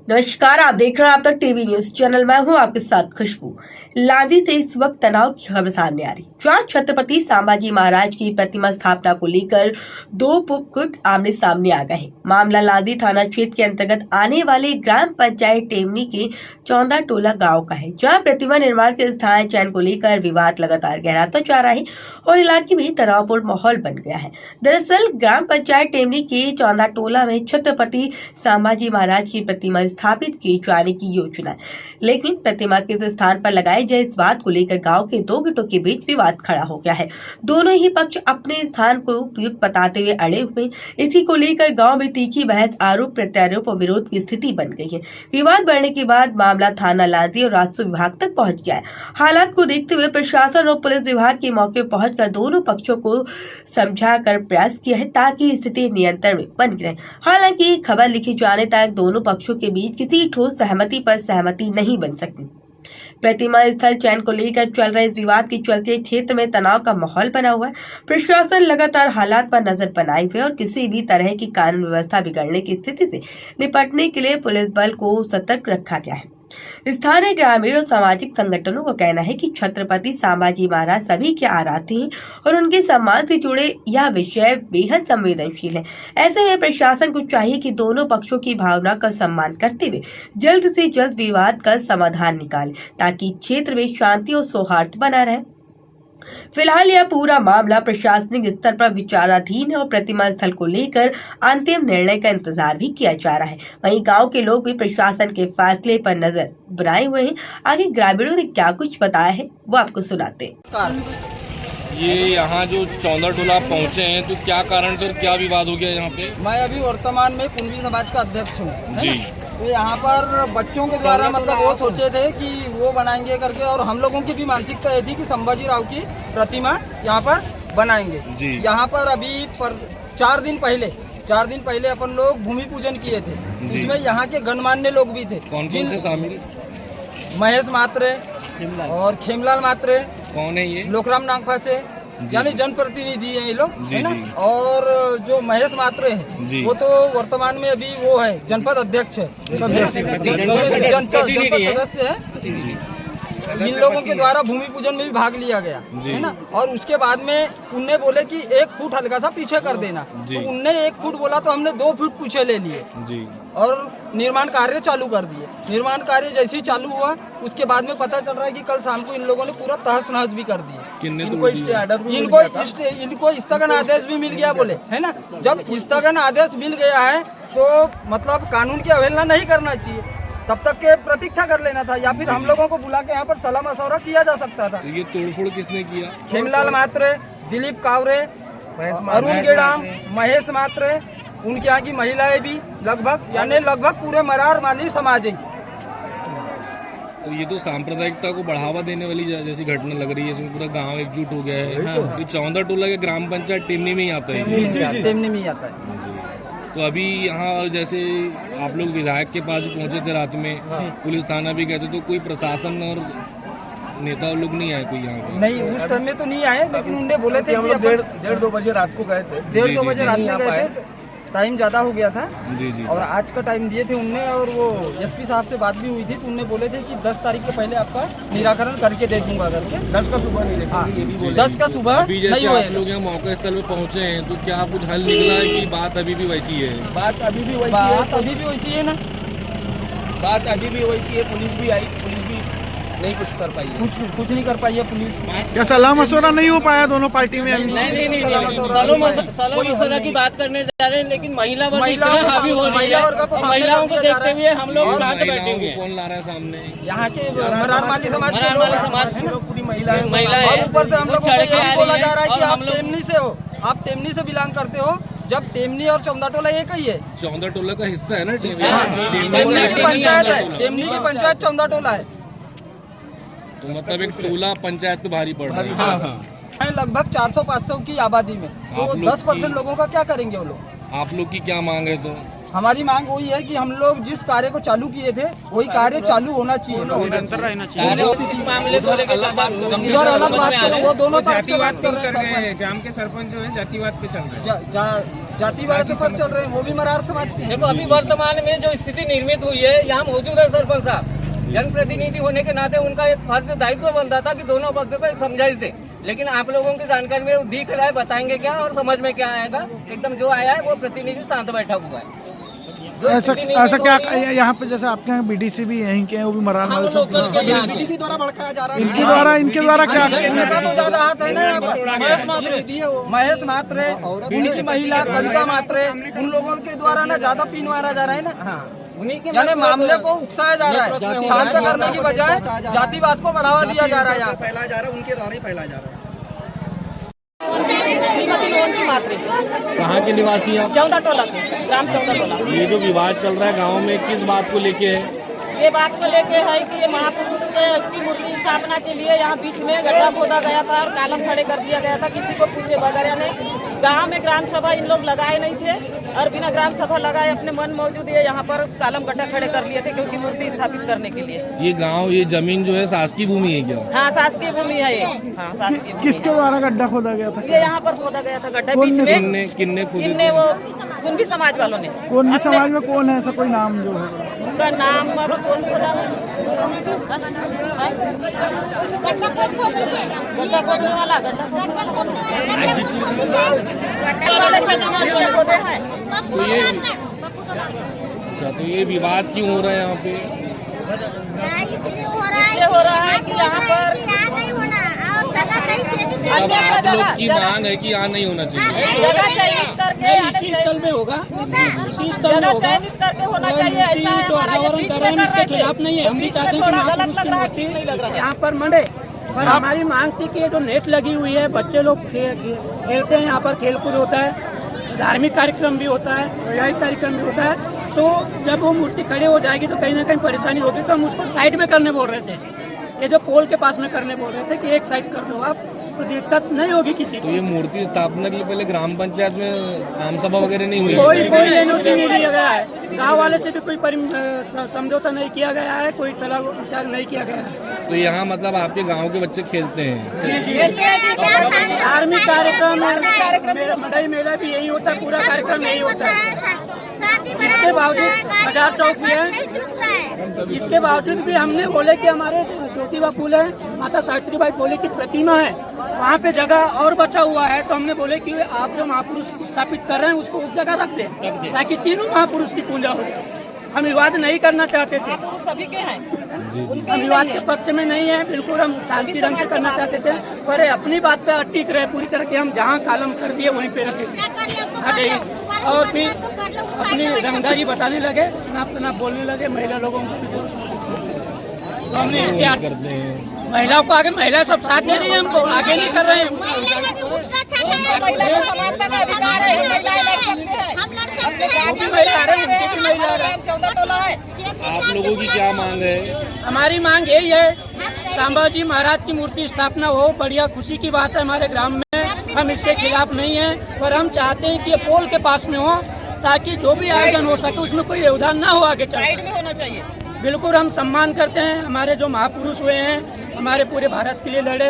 नमस्कार, आप देख रहे हैं आप तक टीवी न्यूज चैनल। मैं हूं आपके साथ खुशबू। लादी से इस वक्त तनाव की खबर सामने आ रही। जहां छत्रपति संभाजी महाराज की प्रतिमा स्थापना को लेकर दो पुट आमने सामने आ गए हैं। मामला लादी थाना क्षेत्र के अंतर्गत आने वाले ग्राम पंचायत टेमनी के चौंदा टोला गाँव का है, जहाँ प्रतिमा निर्माण के स्थान चयन को लेकर विवाद लगातार गहराता जा रहा है और इलाके में तनावपूर्ण माहौल बन गया है। दरअसल ग्राम पंचायत टेमनी के चौंदा टोला में छत्रपति संभाजी महाराज की प्रतिमा स्थापित किए जाने की योजना है, लेकिन प्रतिमा किस स्थान पर लगाई जाए इस बात को लेकर गांव के दो गुटों के बीच विवाद खड़ा हो गया है। दोनों ही पक्ष अपने स्थान को उपयुक्त बताते हुए अड़े हुए। इसी को लेकर गांव में तीखी बहस, आरोप प्रत्यारोप और विरोध की स्थिति बन गई है। विवाद बढ़ने के बाद मामला थाना लादी और राजस्व विभाग तक पहुंच गया है। हालात को देखते हुए प्रशासन और पुलिस विभाग के मौके पर पहुंचकर दोनों पक्षों को समझाकर प्रयास किया है ताकि स्थिति नियंत्रण में बनी रहे। हालांकि खबर लिखे जाने तक दोनों पक्षों के बीच किसी ठोस सहमति पर सहमति नहीं बन सकती। प्रतिमा स्थल चयन को लेकर चल रहे इस विवाद के चलते क्षेत्र में तनाव का माहौल बना हुआ है। प्रशासन लगातार हालात पर नजर बनाए हुए और किसी भी तरह की कानून व्यवस्था बिगड़ने की स्थिति से निपटने के लिए पुलिस बल को सतर्क रखा गया है। स्थानीय ग्रामीण और सामाजिक संगठनों का कहना है कि छत्रपति संभाजी महाराज सभी के आराध्य हैं और उनके सम्मान से जुड़े यह विषय बेहद संवेदनशील है। ऐसे में प्रशासन को चाहिए कि दोनों पक्षों की भावना का सम्मान करते हुए जल्द से जल्द विवाद का समाधान निकाले ताकि क्षेत्र में शांति और सौहार्द बना रहे। फिलहाल यह पूरा मामला प्रशासनिक स्तर पर विचाराधीन है और प्रतिमा स्थल को लेकर अंतिम निर्णय का इंतजार भी किया जा रहा है। वहीं गांव के लोग भी प्रशासन के फैसले पर नजर बनाए हुए हैं। आगे ग्रामीणों ने क्या कुछ बताया है वो आपको सुनाते हैं। ये यहाँ जो चौंदा टोला पहुँचे हैं तो क्या कारण से और क्या विवाद हो गया यहाँ पे? मैं अभी वर्तमान में कुंभी समाज का अध्यक्ष हूँ जी। तो यहाँ पर बच्चों के द्वारा मतलब वो सोचे थे कि वो बनाएंगे करके, और हम लोगों की भी मानसिकता ये थी कि संभाजी राव की प्रतिमा यहाँ पर बनाएंगे जी। यहाँ पर अभी 4 दिन पहले अपन लोग भूमि पूजन किए थे, जिसमें यहाँ के गणमान्य लोग भी थे। कौन कौन थे शामिल? महेश मात्रे और खेमलाल मात्रे। कौन है ये? लोकराम नागपा से, यानी जनप्रतिनिधि है ये लोग, है ना। और जो महेश मात्रे है वो तो वर्तमान में अभी वो है जनपद अध्यक्ष है, सदस्य है। इन लोगों के द्वारा भूमि पूजन में भी भाग लिया गया, है ना। और उसके बाद में उनने बोले कि 1 फुट हल्का सा पीछे कर देना, तो उनने 1 फुट बोला तो हमने 2 फुट पीछे ले लिए और निर्माण कार्य चालू कर दिए। निर्माण कार्य जैसे ही चालू हुआ उसके बाद में पता चल रहा है कि कल शाम को इन लोगों ने पूरा तहस नहस भी कर दिए। इनको स्थगन आदेश भी मिल गया बोले, है ना। जब स्थगन आदेश मिल गया है तो मतलब कानून की अवहेलना नहीं करना चाहिए, तब तक के प्रतीक्षा कर लेना था, या फिर हम लोगों को बुला के यहाँ पर सलाह मशवरा किया जा सकता था। तो ये तोड़फोड़ किसने किया? खेमलाल मात्रे, दिलीप कावरे, अरुण गेड़ाम, महेश मात्रे, उनके यहाँ की महिलाएं भी लगभग पूरे मरार माली समाज है। तो ये तो सांप्रदायिकता को बढ़ावा देने वाली जैसी घटना लग रही है। इसमें पूरा गांव एकजुट हो गया है। तो चौंदा टोला के ग्राम पंचायत टेमनी में ही आता है। टेमनी में ही आता है। तो अभी यहाँ जैसे आप लोग विधायक के पास पहुँचे थे रात में, पुलिस थाना भी गए थे, तो कोई प्रशासन और नेता लोग नहीं आए कोई यहाँ पे? नहीं, उस टाइम में तो नहीं आए, लेकिन उन्होंने बोले थे कि 1:30-2 बजे रात को गए थे। 1:30-2 बजे रात में गए थे, टाइम ज़्यादा हो गया था। जी। और आज का टाइम दिए थे उनने, और वो एसपी साहब से बात भी हुई थी तो उनने बोले थे कि 10 तारीख के पहले आपका निराकरण करके दे दूंगा करके। 10 का सुबह नहीं देखेंगे, ये भी बोले। 10 का सुबह अभी जैसे आप लोग यहाँ मौका स्थल पे पहुँचे हैं तो क्या कुछ हल निकला है कि बात अभी भी वैसी है? बात अभी भी वैसी है ना। बात अभी भी वैसी है। पुलिस भी आई, पुलिस भी नहीं कुछ कर पाई है। कुछ नहीं कर पाई है पुलिस। क्या सलाह मशवरा नहीं हो पाया दोनों पार्टी में? नहीं, सलाह मशवरा की बात करने जा रहे हैं, लेकिन महिला हावी हो रही है। महिलाओं को देखते हुए हम लोग शांत बैठेंगे। कौन ला रहा है सामने? यहाँ के मरार माली समाज पूरी महिला है। ऊपर से हम लोग बोला जा रहा है कि आप टेमनी से हो, आप टेमनी से बिलोंग करते हो, जब टेमनी और चौंदा टोला एक ही है। चौंदा टोला का हिस्सा है ना टेमनी की पंचायत है। टेमनी की पंचायत चौंदा टोला है। तो मतलब एक टोला पंचायत पे भारी पड़ रहा है। हाँ। लगभग 400-500 की आबादी में तो 10% लोगों का क्या करेंगे वो लोग? आप लोग की क्या मांग है? तो हमारी मांग वही है कि हम लोग जिस कार्य को चालू किए थे वही कार्य चालू होना चाहिए। इस मामले को लेकर इधर अलग बात करें, वो दोनों तरफ से बात कर रहे हैं। ग्राम के सरपंच जो है जातिवाद पे चल रहे हैं, जातिवाद पर चल रहे हैं, वो भी मरार समाज के। देखो अभी वर्तमान में जो स्थिति निर्मित हुई है, यहाँ मौजूद है सरपंच साहब, जनप्रतिनिधि होने के नाते उनका एक फर्ज दायित्व बनता था कि दोनों पक्षों को एक समझाइश दे, लेकिन आप लोगों की जानकारी में वो दिख रहा है, बताएंगे क्या और समझ में क्या आएगा। एकदम जो आया है वो प्रतिनिधि शांत बैठा हुआ है। ऐसा क्या यहाँ पे जैसे आपके यहाँ बीडीसी भी यहीं के हैं, वो भी मरार वाले सब बीडीसी द्वारा भड़काया जा रहा है। इनके द्वारा क्या इनका तो ज्यादा हाथ है ना। महेश मात्रे, बीडीसी महिला कविता मात्रे, उन लोगों के द्वारा ना ज्यादा पिन मारा जा रहा है ना। उन्हीं के यानी मामले को उकसाया जा रहा है, शांत करने की बजाय जातिवाद को बढ़ावा दिया जा रहा है, फैलाया जा रहा है, उनके द्वारा ही फैलाया जा रहा है। कहाँ के निवासी हैं आप? 14 टोला के, ग्राम 14 टोला। ये जो विवाद चल रहा है गांव में, किस बात को लेके है? ये बात को लेके है कि ये महापुरुष की मूर्ति स्थापना के लिए यहाँ बीच में गड्ढा खोदा गया था और कालम खड़े कर दिया गया था, किसी को पूछे बगैर। यानी गांव में ग्राम सभा इन लोग लगाए नहीं थे और बिना ग्राम सभा लगाए अपने मन मौजूद ये यहाँ पर कालम गड्ढा खड़े कर लिए थे, क्योंकि मूर्ति स्थापित करने के लिए। ये गांव, ये जमीन जो है शासकीय भूमि है क्या? हाँ, शासकीय भूमि है ये। हाँ, शासकीय भूमि। किसके द्वारा गड्ढा खोदा गया था? ये यहाँ पर खोदा गया था गड्ढा बीच में। किन्ने खोदे? इनने वो कुंभी समाज वालों ने। कौन समाज में कौन है ऐसा कोई नाम जो है? उनका नाम अब कौन खोदा है? गड्ढा खोदने वाला, खोदे हैं। अच्छा, तो ये विवाद क्यों हो रहा है यहाँ पे? इसलिए हो रहा है कि यहाँ पर अब आप लोग की मांग है कि यहाँ नहीं होना चाहिए। जगह चयनित करके इसी स्थल में होगा, इसी स्थल में जगह होगा। चयनित करके होना चाहिए। ऐसा है हमारा ये बीच में कर रहे थे, खिलाफ नहीं है, हम भी चाहते हैं थोड़ा गलत लग रहा है, ठीक नहीं लग रहा है। यहाँ पर मंडे पर हमारी मांग थी कि ये जो नेट लगी हुई है, बच्चे लोग खेलते हैं, यहाँ पर खेलकूद होता है, धार्मिक कार्यक्रम भी होता है, वैवाहिक कार्यक्रम भी होता है। तो जब वो मूर्ति खड़ी हो जाएगी तो कहीं ना कहीं परेशानी होगी, तो हम उसको साइड में करने बोल रहे थे। ये जो पोल के पास में करने बोल रहे थे कि एक साइड कर दो आप, तो दिक्कत नहीं होगी किसी को। तो ये मूर्ति स्थापना के लिए पहले ग्राम पंचायत में आम सभा वगैरह नहीं हुई? कोई एनओसी नहीं लिया गया है, गांव वाले से भी कोई समझौता नहीं किया गया है, कोई सलाह विचार नहीं किया गया है। तो यहाँ मतलब आपके गांव के बच्चे खेलते हैं? धार्मिक कार्यक्रम, मड़ई मेला भी यही होता है, पूरा कार्यक्रम यही होता है। इसके बावजूद बाजार चौक भी है, इसके बावजूद भी हमने बोले कि हमारे ज्योतिबा फूल है, माता सावित्रीबाई फूले की प्रतिमा है, वहाँ पे जगह और बचा हुआ है। तो हमने बोले कि आप जो महापुरुष स्थापित कर रहे हैं उसको उस जगह रख दें, ताकि तीनों महापुरुष की पूजा हो जाए। हम विवाद नहीं करना चाहते थे, सभी के हैं, हम विवाद के पक्ष में नहीं है, बिल्कुल हम शांति ढंग से करना चाहते थे। पर अपनी बात पे अटिक रहे पूरी तरह के, हम जहाँ कालम कर दिए वहीं पे रखे और फिर अपनी रंगदारी बताने लगे, तनाप बोलने लगे महिला लोगों को। तो हमने इसके करते हैं महिलाओं को आगे, महिला सब साथ दे रही है, हमको आगे नहीं कर रहे हैं। महिला को समानता का अधिकार है, महिलाएं लड़ सकते हैं, वो भी महिला आ रहे हैं, उनकी भी महिला आ रहे हैं। 14 टोला है। आप लोगों की क्या मांग है? हमारी मांग यही है, संभाजी महाराज की मूर्ति स्थापना हो, बढ़िया खुशी की बात है हमारे ग्राम में, हम इसके खिलाफ नहीं हैं। पर हम चाहते हैं कि ये पोल के पास में हो, ताकि जो भी आयोजन हो सके उसमें कोई व्यवधान ना हो आगे साइड में होना चाहिए। बिल्कुल हम सम्मान करते हैं हमारे जो महापुरुष हुए हैं, हमारे पूरे भारत के लिए लड़े,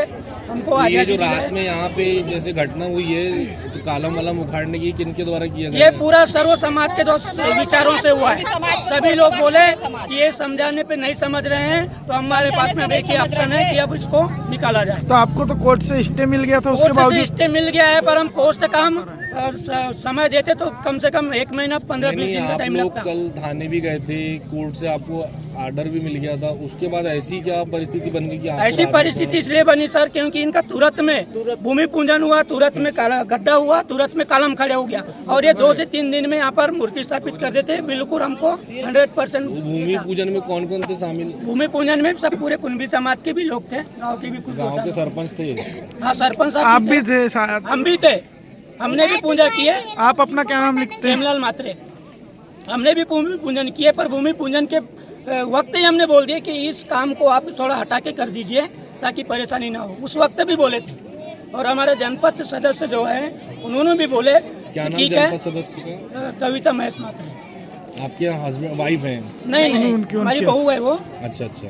हमको ये आजादी जो रात दिलाई। में यहाँ पे जैसे घटना हुई है, तो कालम वालम उखाड़ने की किनके द्वारा किया गया ये है? पूरा सर्व समाज के जो विचारों से हुआ है। सभी लोग बोले कि ये समझाने पे नहीं समझ रहे हैं, तो हमारे पास में देखिए ऑप्शन है कि अब इसको निकाला जाए। तो आपको तो कोर्ट से स्टे मिल गया था, उसके कोर्ट से बावजूद स्टे मिल गया है, पर हम कोर्ट का हम समय देते तो कम से कम 1 महीना 15-20 नहीं, दिन का आप टाइम लोग लगता। कल थाने भी गए थे, कोर्ट से आपको आर्डर भी मिल गया था, उसके बाद ऐसी क्या परिस्थिति बन गई कि आपको ऐसी रात परिस्थिति इसलिए बनी सर, क्योंकि इनका तुरंत में भूमि पूजन हुआ, तुरंत में गड्ढा हुआ, तुरंत में कालम खड़े हो गया, और ये 2 से 3 दिन में यहाँ पर मूर्ति स्थापित कर देते। बिल्कुल हमको 100% भूमि पूजन में कौन कौन थे शामिल? भूमि पूजन में सब पूरे कुंभी समाज के भी लोग थे, गाँव के भी कुछ गांव के सरपंच थे? हाँ, सरपंच आप साहब भी थे शायद। हम भी थे, हमने भी पूजा की है। आप अपना क्या नाम लिखते हैं? प्रेमलाल मात्रे। हमने भी भूमि पूजन किए, पर भूमि पूजन के वक्त ही हमने बोल दिया कि इस काम को आप थोड़ा हटा के कर दीजिए ताकि परेशानी ना हो, उस वक्त भी बोले थे। और हमारे जनपद सदस्य जो है उन्होंने भी बोले क्या नाम ठीक है। जनपद सदस्य का? कविता महेश मात्रे। आपके हस्बैंड वाइफ हैं? नहीं नहीं उनकी- हमारी उनकी- बहू है वो। अच्छा अच्छा।